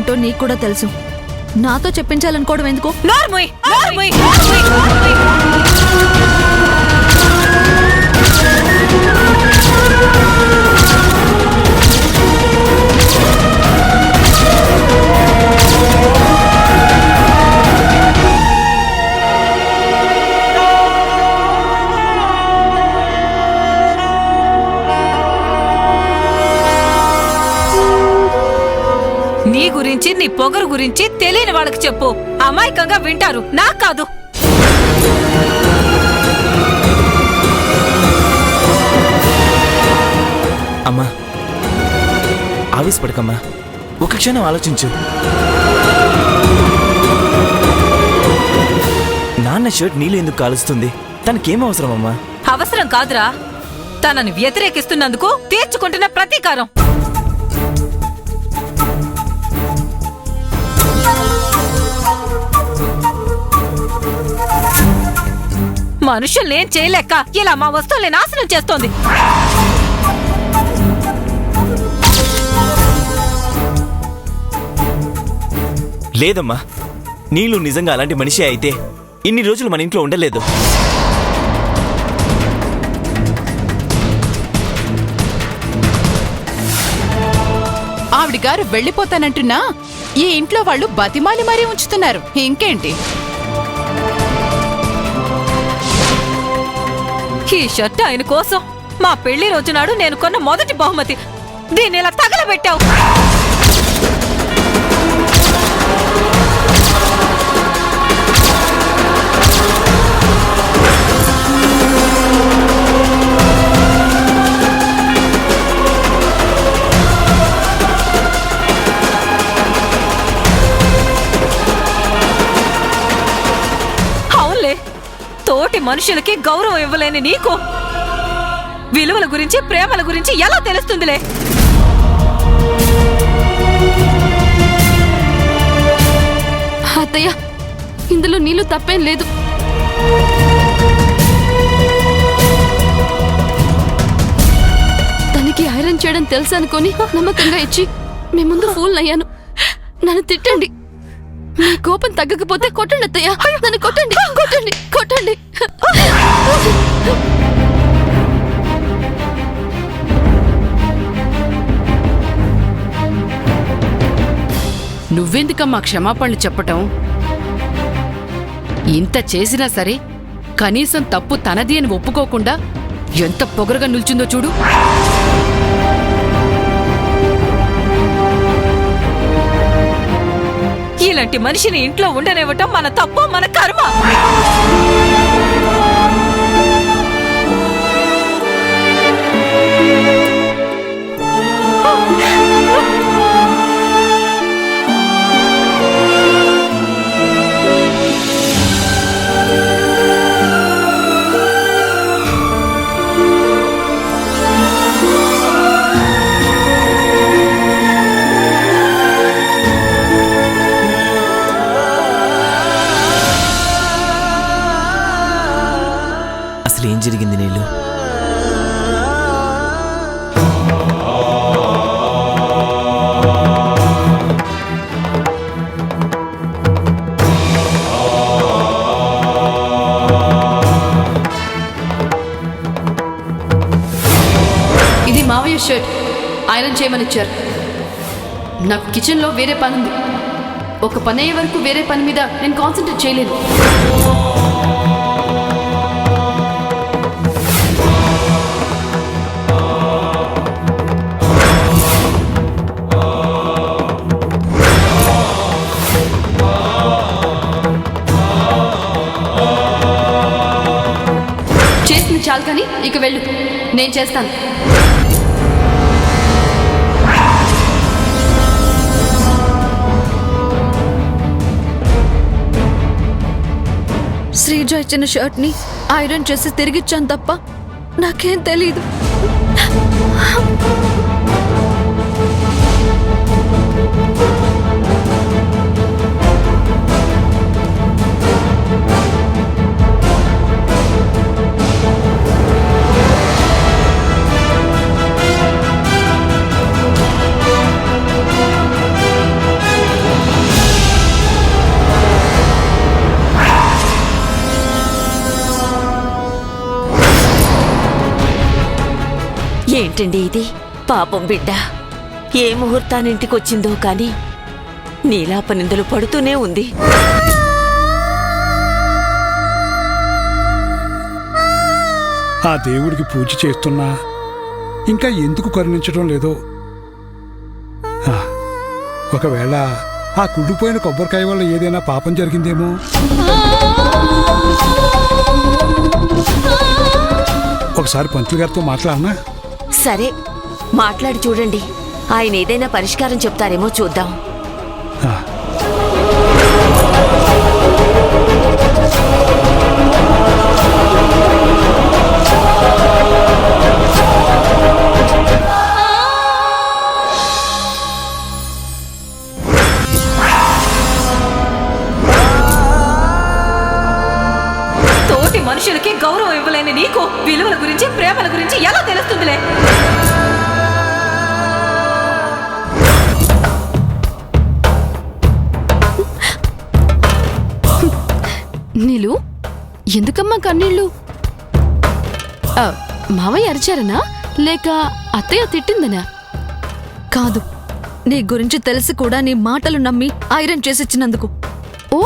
ఏంటో నీకు కూడా తెలుసు. నాతో చెప్పించాలనుకోవడం ఎందుకు? నీ గురించి నీ పొగరు గురించి తెలియని వాళ్ళకి చెప్పు. అమాయకంగా వింటారు, నాకు కాదు. అమ్మా ఆవేశపడకమ్మా, ఒక క్షణం ఆలోచించు. నాన్న షర్ట్ నీళ్ళు ఎందుకు కాలుస్తుంది? తనకేం అవసరం అమ్మా? అవసరం కాదురా, తనని వ్యతిరేకిస్తున్నందుకు తీర్చుకుంటున్న ప్రతీకారం. మనుషుల్నేం చేయలేక ఇలా మా వస్తువుల్ని నాశనం చేస్తోంది. లేదమ్మా, నీళ్ళు నిజంగా అలాంటి మనిషి అయితే ఇన్ని రోజులు మన ఇంట్లో ఉండలేదు. ఆవిడ గారు వెళ్ళిపోతానంటున్నా ఈ ఇంట్లో వాళ్ళు బతిమాలి మరీ ఉంచుతున్నారు. ఇంకేంటి? ఈ షర్ట్ ఆయన కోసం మా పెళ్లి రోజునాడు నేను కొన్న మొదటి బహుమతి. దీన్ని ఇలా తగలబెట్టావు. అవునులే, తోటి మనుషులకి గౌరవం ఇవ్వలేని నీకు విలువల గురించి ప్రేమల గురించి ఎలా తెలుస్తుందిలే? అత్తయ్య, ఇందులో నీళ్ళు తప్పేం లేదు. తనకి ఐరన్ చేయడం తెలుసు అనుకొని నమ్మకంగా ఇచ్చి మీ ముందు ఫూల్ అయ్యాను. నన్ను తిట్టండి. మీ కోపం తగ్గకపోతే కొట్టండి అత్తయ్య, నన్ను కొట్టండి, కొట్టండి, కొట్టండి. నువ్వెందుకమ్మా క్షమాపణలు చెప్పటం? ఇంత చేసినా సరే కనీసం తప్పు తనది అని ఒప్పుకోకుండా ఎంత పొగరుగా నిల్చుందో చూడు. ఇలాంటి మనిషిని ఇంట్లో ఉండనివ్వటం మన తప్పు, మన కర్మ. అసలు ఏం జరిగింది నీళ్ళు? ఇది మావయ్య షర్ట్, ఐరన్ చేయమని ఇచ్చారు. నాకు కిచెన్లో వేరే పని ఉంది. ఒక పని అయ్యే వరకు వేరే పని మీద నేను కాన్సన్ట్రేట్ చేయలేను. చేసింది చాలు కానీ ఇక వెళ్ళు, నేను చేస్తాను. శ్రీజ ఇచ్చిన షర్ట్ ని ఐరన్ చేసి తిరిగిచ్చాను తప్ప నాకేం తెలీదు. ఏంటండి ఇది? పాపం బిడ్డ ఏ ముహూర్తానింటికొచ్చిందో కాని నీలాపనిందలు పడుతూనే ఉంది. ఆ దేవుడికి పూజ చేస్తున్నా ఇంకా ఎందుకు కరుణించడం లేదో. ఒకవేళ ఆ కుళ్ళిపోయిన కొబ్బరికాయ వల్ల ఏదైనా పాపం జరిగిందేమో. ఒకసారి పంతులు గారితో మాట్లాడనా? సరే, మాట్లాడి చూడండి. ఆయన ఏదైనా పరిష్కారం చెప్తారేమో చూద్దాం. తోటి మనుషులకి గౌరవం ఇవ్వలేని నీకు విలువల గురించి, ప్రేమల గురించి ఎలా తెలుస్తుందిలే? నీలు, ఎందుకమ్మా కన్నీళ్ళు? మావయ్య అరిచారనా లేక అత్తయ్య తిట్టిందనా? కాదు, నీ గురించి తెలిసి కూడా నీ మాటలు నమ్మి ఐరన్ చేసిచ్చినందుకు. ఓ,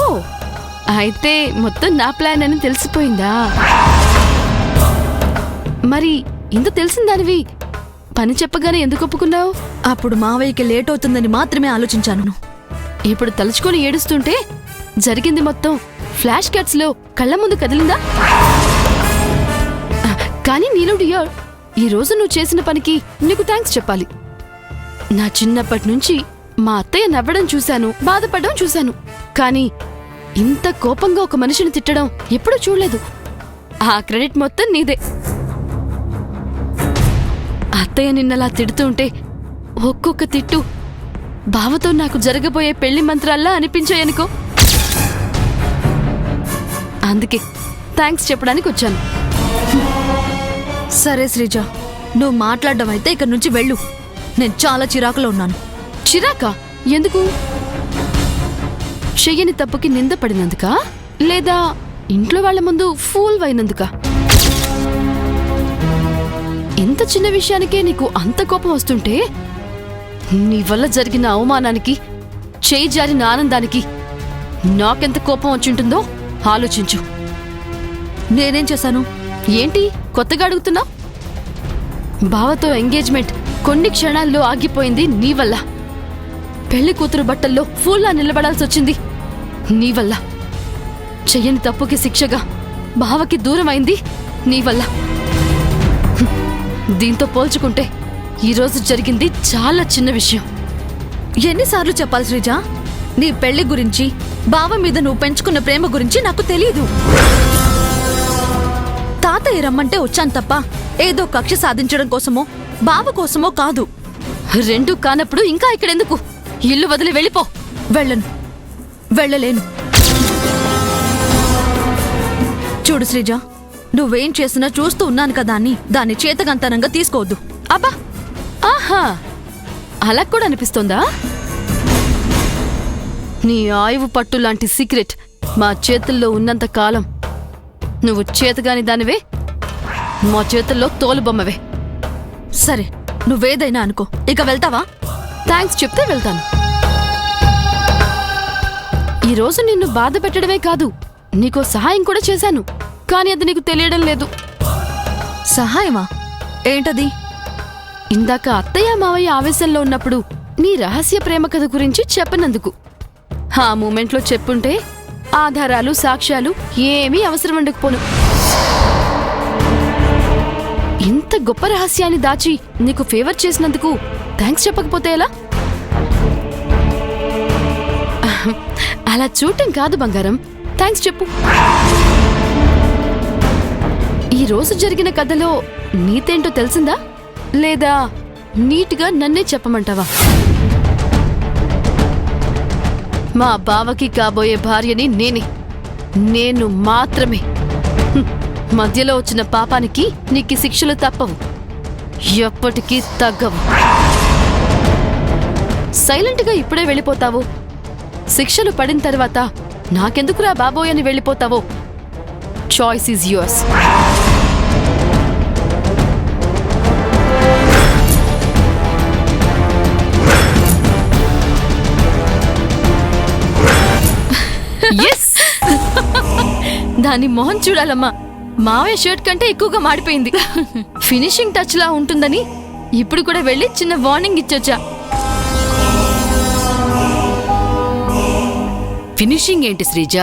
అయితే మొత్తం నా ప్లాన్ అని తెలిసిపోయిందా? మరి ఇంత తెలిసిందానివి పని చెప్పగానే ఎందుకు ఒప్పుకున్నావు? అప్పుడు మావయ్యకి లేట్ అవుతుందని మాత్రమే ఆలోచించాను. ఇప్పుడు తలుచుకొని ఏడుస్తుంటే జరిగింది మొత్తం ఫ్లాష్ కట్స్ లో కళ్ళ ముందు కదిలిందా? కానీ నీలు డియర్, ఈ రోజు నువ్వు చేసిన పనికి నీకు థ్యాంక్స్ చెప్పాలి. నా చిన్నప్పటి నుంచి మా అత్తయ్య నవ్వడం చూశాను, బాధపడడం చూశాను, కానీ ఇంత కోపంగా ఒక మనిషిని తిట్టడం ఎప్పుడూ చూడలేదు. ఆ క్రెడిట్ మొత్తం నీదే. అత్తయ్య నిన్నలా తిడుతుంటే ఒక్కొక్క తిట్టు బావతో నాకు జరగబోయే పెళ్లి మంత్రాల్లా అనిపించాయనుకో. అందుకే థ్యాంక్స్ చెప్పడానికి వచ్చాను. సరే శ్రీజ, నువ్వు మాట్లాడడం అయితే ఇక్కడి నుంచి వెళ్ళు. నేను చాలా చిరాకులో ఉన్నాను. చిరాకా? ఎందుకు? చెయ్యని తప్పుకి నింద పడినందుకా లేదా ఇంట్లో వాళ్ల ముందు ఫూల్ అయినందుకా? ఇంత చిన్న విషయానికే నీకు అంత కోపం వస్తుంటే నీ వల్ల జరిగిన అవమానానికి, చేయి జారిన ఆనందానికి నాకెంత కోపం వచ్చింటుందో ఆలోచించు. నేనేం చేశాను? ఏంటి కొత్తగా అడుగుతున్నా? బావతో ఎంగేజ్మెంట్ కొన్ని క్షణాల్లో ఆగిపోయింది నీ వల్ల. పెళ్లి కూతురు బట్టల్లో ఫూల్లా నిలబడాల్సి వచ్చింది నీ వల్ల. చెయ్యని తప్పుకి శిక్షగా బావకి దూరం అయింది నీ వల్ల. దీంతో పోల్చుకుంటే ఈరోజు జరిగింది చాలా చిన్న విషయం. ఎన్నిసార్లు చెప్పాలి శ్రీజ? నీ పెళ్లి గురించి, బావ మీద నువ్వు పెంచుకున్న ప్రేమ గురించి నాకు తెలీదు. తాతయ్య రమ్మంటే వచ్చాను తప్ప ఏదో కక్ష సాధించడం కోసమో బావ కోసమో కాదు. రెండూ కానప్పుడు ఇంకా ఇక్కడెందుకు? ఇల్లు వదిలి వెళ్ళిపో. వెళ్ళను, వెళ్ళలేను. చూడు శ్రీజ, నువ్వేం చేసినా చూస్తూ ఉన్నాను కదా అని దాన్ని చేతగంతనంగా తీసుకోవద్దు. అబ్బా, ఆహా, అలా కూడా అనిపిస్తోందా? నీ ఆయువు పట్టు లాంటి సీక్రెట్ మా చేతుల్లో ఉన్నంత కాలం నువ్వు చేతగాని దానివే, మా చేతుల్లో తోలుబొమ్మవే. సరే, నువ్వేదైనా అనుకో. ఇక వెళ్తావా? థ్యాంక్స్ చెప్తే వెళ్తాను. ఈరోజు నిన్ను బాధ పెట్టడమే కాదు, నీకో సహాయం కూడా చేశాను. కానీ అది నీకు తెలియడం లేదు. సహాయమా? ఏంటది? ఇందాక అత్తయ్య మావయ్య ఆవేశంలో ఉన్నప్పుడు నీ రహస్య ప్రేమ కథ గురించి చెప్పనందుకు. ఆ మూమెంట్లో చెప్పుంటే ఆధారాలు, సాక్ష్యాలు ఏమీ అవసరం ఉండకపోను. ఇంత గొప్ప రహస్యాన్ని దాచి నీకు ఫేవర్ చేసినందుకు థ్యాంక్స్ చెప్పకపోతే ఎలా? అలా చూడటం కాదు బంగారం, థ్యాంక్స్ చెప్పు. ఈ రోజు జరిగిన కథలో నీతేంటో తెలిసిందా లేదా నీట్గా నన్నే చెప్పమంటావా? మా బావకి కాబోయే భార్యని నేను మాత్రమే. మధ్యలో వచ్చిన పాపానికి నీకు శిక్షలు తప్పవు, ఎప్పటికీ తగ్గవు. సైలెంట్గా ఇప్పుడే వెళ్ళిపోతావు. శిక్షలు పడిన తర్వాత నాకెందుకురా బాబోయ్ అని వెళ్ళిపోతావో, చాయిస్ ఈజ్ యువర్స్. దాని మొహం చూడాలమ్మా. మావయ్య షర్ట్ కంటే ఎక్కువగా మాడిపోయింది. ఫినిషింగ్ టచ్ లా ఉంటుందని ఇప్పుడు కూడా వెళ్ళి చిన్న వార్నింగ్ ఇచ్చొచ్చా. ఫినిషింగ్ ఏంటి శ్రీజ,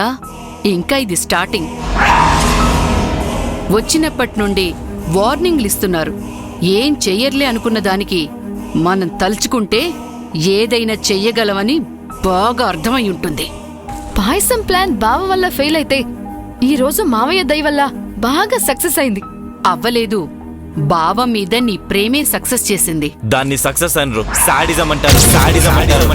ఇంకా ఇది స్టార్టింగ్. వచ్చినప్పటి నుండి వార్నింగ్లు ఇస్తున్నారు. ఏం చెయ్యర్లే అనుకున్న దానికి మనం తలుచుకుంటే ఏదైనా చెయ్యగలమని బాగా అర్థమై ఉంటుంది. పాయసం ప్లాన్ బావ వల్ల ఫెయిల్ అయితే ఈ రోజు మావయ్య దయ వల్ల బాగా సక్సెస్ అయింది. అవ్వలేదు, బావ మీద నీ ప్రేమే సక్సెస్ చేసింది. దాన్ని సక్సెస్ అనరు, సాడిజం అంటారు. సాడిజం అంటారు.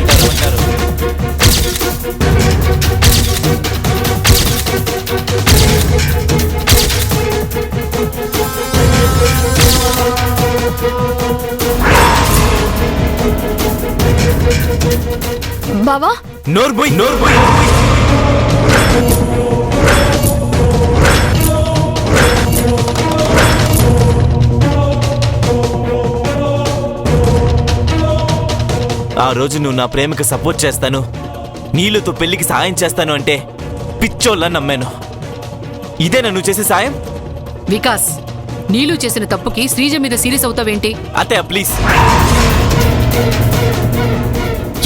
బావా నోర్బోయ్. ఆ రోజు నువ్వు నా ప్రేమకు సపోర్ట్ చేస్తాను, నీళ్ళతో పెళ్లికి సాయం చేస్తాను అంటే పిచ్చోళ్ళ నమ్మాను. ఇదేనా నువ్వు చేసే సాయం? వికాస్, నీలు చేసిన తప్పుకి శ్రీజ మీద సీరియస్ అవుతావేంటి? అత్తయ్య ప్లీజ్.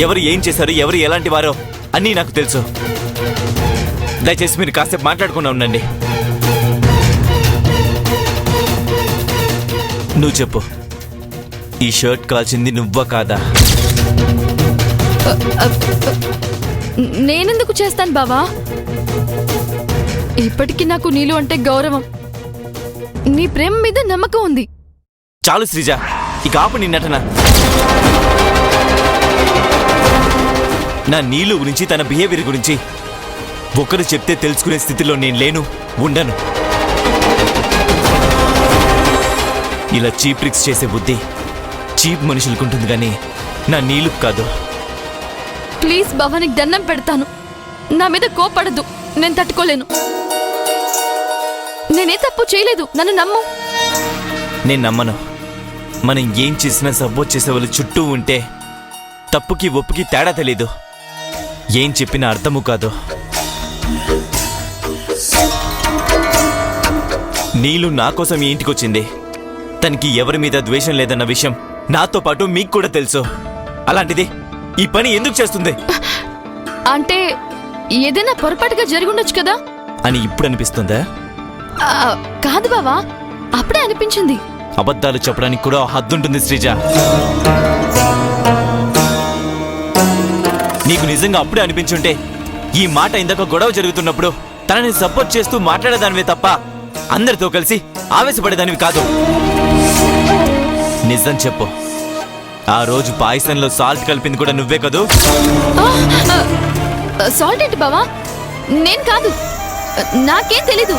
ఎవరు ఏం చేశారు, ఎవరు ఎలాంటి వారో అన్నీ నాకు తెలుసు. దయచేసి మీరు కాసేపు మాట్లాడుకున్నా ఉండండి. నువ్వు చెప్పు, ఈ షర్ట్ కాల్చింది నువ్వా కాదా? నేనెందుకు చేస్తాను బావా? ఇప్పటికీ నాకు నీళ్ళు అంటే గౌరవం, నీ ప్రేమ మీద నమ్మకం ఉంది. చాలు శ్రీజ, ఇక ఆపు నీ నటన. నా నీళ్ళు గురించి, తన బిహేవియర్ గురించి ఒకరు చెప్తే తెలుసుకునే స్థితిలో నేను లేను, ఉండను. ఇలా చీప్ ట్రిక్స్ చేసే బుద్ధి చీప్ మనుషులకు ఉంటుంది కానీ నా నీళ్ళు కాదు. ప్లీజ్ బావా, నీకు దండం పెడతాను, నా మీద కోపడద్దు, నేను తట్టుకోలేను. నేనే తప్పు చేయలేదు, నన్ను నమ్ము. నేను నమ్మను. మనం ఏం చేసినా సపోర్ట్ చేసే వాళ్ళు చుట్టూ ఉంటే తప్పుకి ఒప్పుకి తేడా తెలీదు, ఏం చెప్పినా అర్థము కాదు. నీళ్ళు నా కోసం ఈ ఇంటికొచ్చింది. తనకి ఎవరి మీద ద్వేషం లేదన్న విషయం నాతో పాటు మీకు కూడా తెలుసు. అలాంటిది ఈ పని ఎందుకు చేస్తుంది అంటే ఏదైనా పొరపాటుగా జరిగుండొచ్చు కదా అని ఇప్పుడు అనిపిస్తుందా? కాదు బావా, అప్పుడే అనిపించింది. అబద్ధాలు చెప్పడానికి కూడా హద్దుంటుంది శ్రీజ. నీకు నిజంగా అప్పుడే అనిపించుంటే ఈ మాట ఇందాక గొడవ జరుగుతున్నప్పుడు తనని సపోర్ట్ చేస్తూ మాట్లాడేదానివే తప్ప అందరితో కలిసి ఆవేశపడేదానివి కాదు. నిజం చెప్పు, ఆ రోజు పాయసంలో సాల్ట్ కలిపింది కూడా నువ్వే కదూ? సాల్ట్ ఏంటి బావా? నేను కాదు, నాకేం తెలీదు.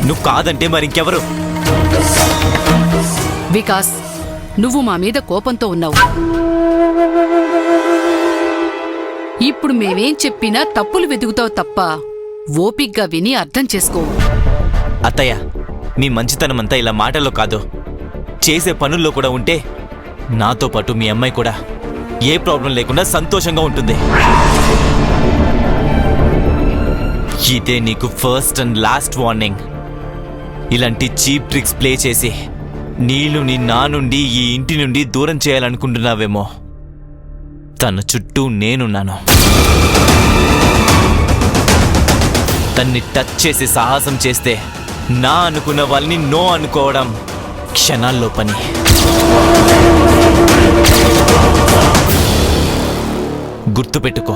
నువ్వు కాదంటే మరింకెవరు? వికాస్, నువ్వు మా మీద కోపంతో ఉన్నావు. ఇప్పుడు మేమేం చెప్పినా తప్పులు వెతుకుతావు తప్ప ఓపిగ్గా విని అర్థం చేసుకో. అత్తయ్య, మీ మంచితనమంతా ఇలా మాటల్లో కాదు, చేసే పనుల్లో కూడా ఉంటే నాతో పాటు మీ అమ్మాయి కూడా ఏ ప్రాబ్లం లేకుండా సంతోషంగా ఉంటుంది. ఇదే నీకు ఫస్ట్ అండ్ లాస్ట్ వార్నింగ్. ఇలాంటి చీప్ ట్రిక్స్ ప్లే చేసి నీళ్ళుని నా నుండి, ఈ ఇంటి నుండి దూరం చేయాలనుకుంటున్నావేమో. తన చుట్టూ నేనున్నాను. తన్ని టచ్ చేసి సాహసం చేస్తే నా అనుకున్న వాళ్ళని నో అనుకోవడం క్షణాల్లో పని. గుర్తుపెట్టుకో.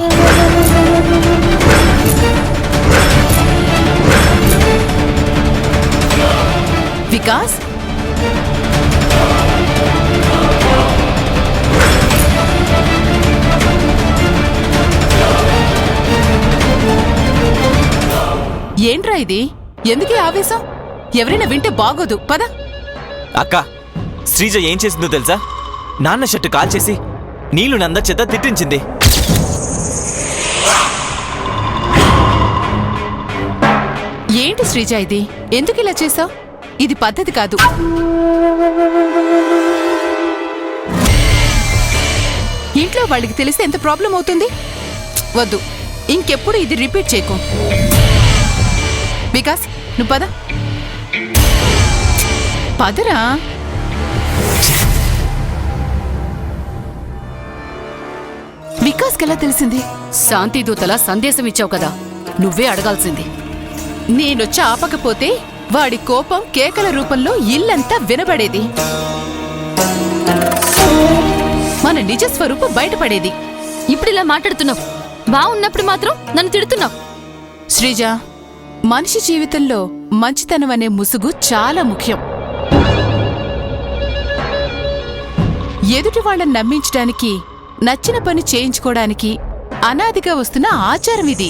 వికాస్, ఏంట్రా ఇది? ఎందుకీ ఆవేశం? ఎవరైనా వింటే బాగోదు, పద. అక్క, శ్రీజ ఏం చేసిందో తెలుసా? నాన్న షర్టు కాల్చేసి నీళ్లు నంద చేత తిట్టించింది. ఏంటి శ్రీజ ఇది? ఎందుకు ఇలా చేసావు? ఇది పద్ధతి కాదు. ఇంట్లో వాళ్ళకి తెలిస్తే ఎంత ప్రాబ్లం అవుతుంది? వద్దు, ఇంకెప్పుడు ఇది రిపీట్ చేయకు. వికాస్ నువ్వు పదరా. వికాస్కెలా తెలిసింది? శాంతిదూతలా సందేశం ఇచ్చావు కదా, నువ్వే అడగాల్సింది. నేనొచ్చి ఆపకపోతే వాడి కోపం కేకల రూపంలో ఇల్లంతా వినబడేది, మన నిజ స్వరూపం బయటపడేది. ఇప్పుడు ఇలా మాట్లాడుతున్నావు, బాగున్నప్పుడు మాత్రం నన్ను తిడుతున్నావు. శ్రీజ, మనిషి జీవితంలో మంచితనం అనే ముసుగు చాలా ముఖ్యం. ఎదుటి వాళ్ళని నమ్మించడానికి, నచ్చిన పని చేయించుకోవడానికి అనాదిగా వస్తున్న ఆచారం ఇది.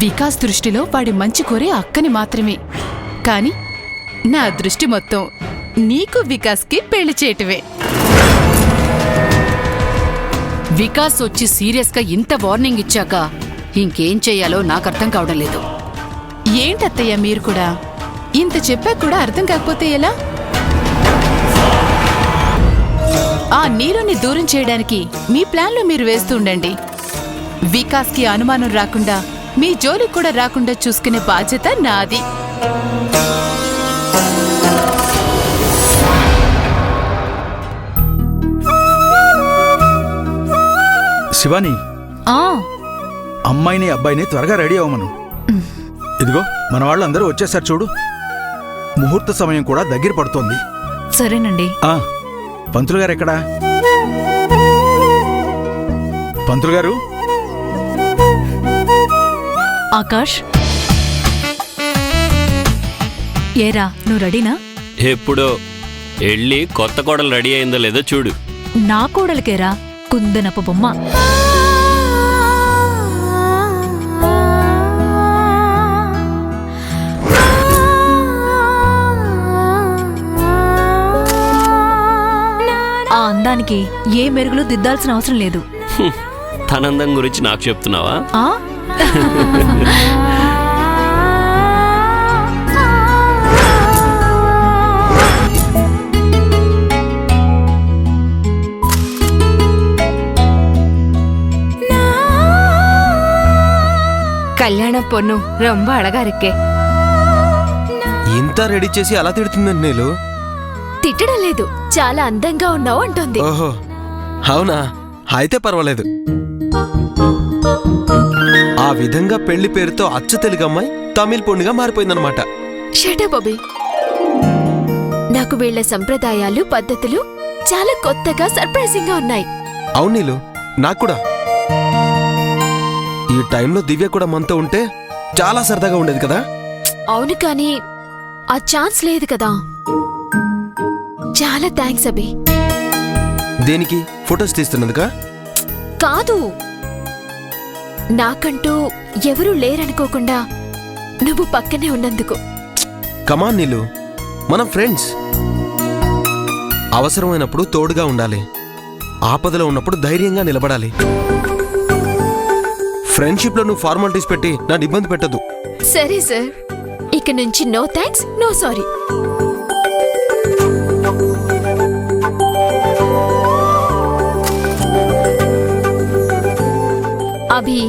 వికాస్ దృష్టిలో వాడి మంచి కోరే అక్కని మాత్రమే, కాని నా దృష్టి మొత్తం నీకు వికాస్కి పెళ్లి చేయటమే. వికాస్ వచ్చి సీరియస్గా ఇంత వార్నింగ్ ఇచ్చాక ఇంకేం చెయ్యాలో నాకు అర్థం కావడం లేదు. ఏంటత్తయ్య మీరు కూడా ఇంత చెప్పాక కూడా అర్థం కాకపోతే ఎలా? ఆ నీరుని దూరం చేయడానికి మీ ప్లాన్లు మీరు వేస్తూ ఉండండి. వికాస్కి అనుమానం రాకుండా, మీ జోలికి కూడా రాకుండా చూసుకునే బాధ్యత నాది. శివాని, అమ్మాయిని అబ్బాయిని త్వరగా రెడీ అవ్వమను. ఇదిగో మన వాళ్ళందరూ వచ్చేసారు చూడు. ముహూర్త సమయం కూడా దగ్గర పడుతోంది. సరేనండి. పంతులు గారు ఎక్కడా? పంతులు గారు. ఆకాష్, ఏరా నువ్వు రెడీనా? ఎప్పుడో. వెళ్ళి కొత్త కోడలు రెడీ అయిందో లేదో చూడు. నా కోడలికేరా, కుందనపు బొమ్మ. ఆ అందానికి ఏ మెరుగులు దిద్దాల్సిన అవసరం లేదు. తనందం గురించి నాకు చెప్తున్నావా? కళ్యాణ పొన్ను రొంబ అழகா இருக்கே. ఇంత రెడీ చేసి అలా తిడుతుందండి నీళ్ళు. తిట్టడం లేదు, చాలా అందంగా ఉన్నావు అంటుంది. ఓహో అవునా, అయితే పర్వాలేదు. ఆ విధంగా పెళ్లి పేరుతో అచ్చ తెలుగు అమ్మాయి తమిళ పొన్నుగా మారిపోయిందనమాట. షటప్ అబి. నాకు వీళ్ల సంప్రదాయాలు, పద్ధతులు చాలా కొత్తగా, సర్ప్రైజింగ్ గా ఉన్నాయి. అవును నీళ్ళు, నాకు కూడా. ఈ టైంలో దివ్య కూడా మనతో ఉంటే చాలా సరదాగా ఉండేది కదా. అవును, కానీ ఆ ఛాన్స్ లేదు కదా. చాలా థ్యాంక్స్ అబి. దేనికి? ఫొటోస్ తీస్తున్నందుకా? కాదు, నాకంటూ ఎవరూ లేరనుకోకుండా నువ్వు పక్కనే ఉన్నందుకు. కమాన్ నీళ్ళు, మనం ఫ్రెండ్స్. అవసరమైనప్పుడు తోడుగా ఉండాలి, ఆపదలో ఉన్నప్పుడు ధైర్యంగా నిలబడాలి. ఫ్రెండ్షిప్ లో నువ్వు ఫార్మాలిటీస్ పెట్టి నన్ను ఇబ్బంది పెట్టదు. సరే సార్, ఇక నుంచి నో థ్యాంక్స్, నో సారీ. అభి,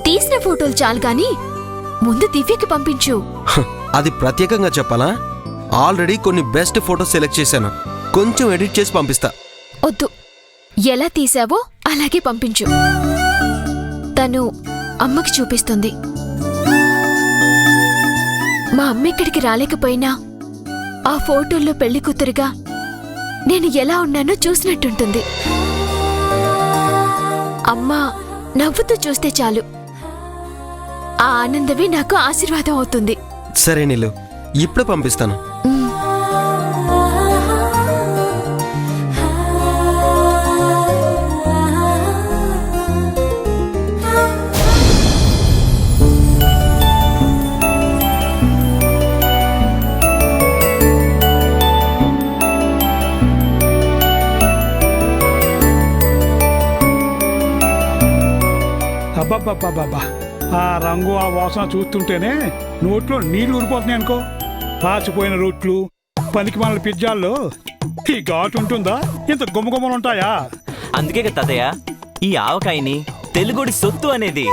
తీసిన ఫోటోలు చాలు గాని ముందు దివ్యకి పంపించు. అది ప్రత్యేకంగా చెప్పాలా? ఆల్రెడీ కొన్ని బెస్ట్ ఫోటోస్ సెలెక్ట్ చేశాను, కొంచెం ఎడిట్ చేసి పంపిస్తా. వద్దు, ఎలా తీసావో అలాగే పంపించు. తను అమ్మకి చూపిస్తుంది. మా అమ్మ ఇక్కడికి రాలేకపోయినా ఆ ఫోటోల్లో పెళ్లి కూతురుగా నేను ఎలా ఉన్నానో చూసినట్టుంటుంది. అమ్మ నవ్వుతూ చూస్తే చాలు, ఆ ఆనందమే నాకు ఆశీర్వాదం అవుతుంది. సరే నీళ్ళు, ఇప్పుడు పంపిస్తాను. అబ్బబ్బబ్బబ్బా, ఆ రంగు, ఆ వాసన చూస్తుంటేనే నోట్లో నీళ్లు ఊరిపోతున్నాయి అనుకో. పాచిపోయిన రొట్లు, పనికి మన పిజ్జాల్లో ఈ ఘాటు ఉంటుందా? ఇంత గుమ్మగుమ్మలు ఉంటాయా? అందుకే కదా తాతయ్య ఈ ఆవకాయని తెలుగుడి సొత్తు అనేది.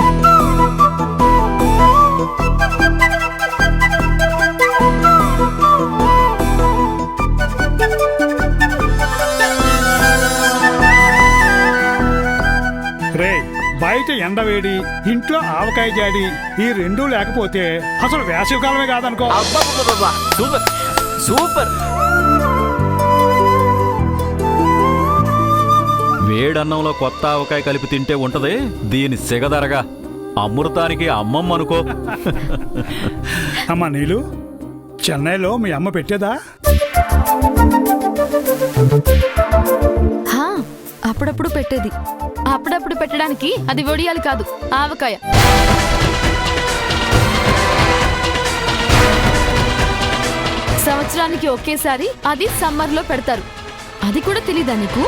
రే, బయట ఎండవేడి, ఇంట్లో ఆవకాయ జాడి, ఈ రెండూ లేకపోతే అసలు వేసవికాలమే కాదనుకో. అబ్బబ్బబ్బబ్బా! Super super. వేడన్నంలో కొత్త ఆవకాయ కలిపి తింటే ఉంటది దీని సిగదరగా. అమృతానికి అమ్మమ్మ అనుకో. అమ్మా నీలు, చెన్నైలో మీ అమ్మ పెట్టేదా? హా, అప్పుడప్పుడు పెట్టేది. అప్పుడప్పుడు పెట్టడానికి అది వడియాలు కాదు, ఆవకాయ. సంవత్సరానికి ఒకేసారి అది సమ్మర్లో పెడతారు. అది కూడా తెలీదా నీకు?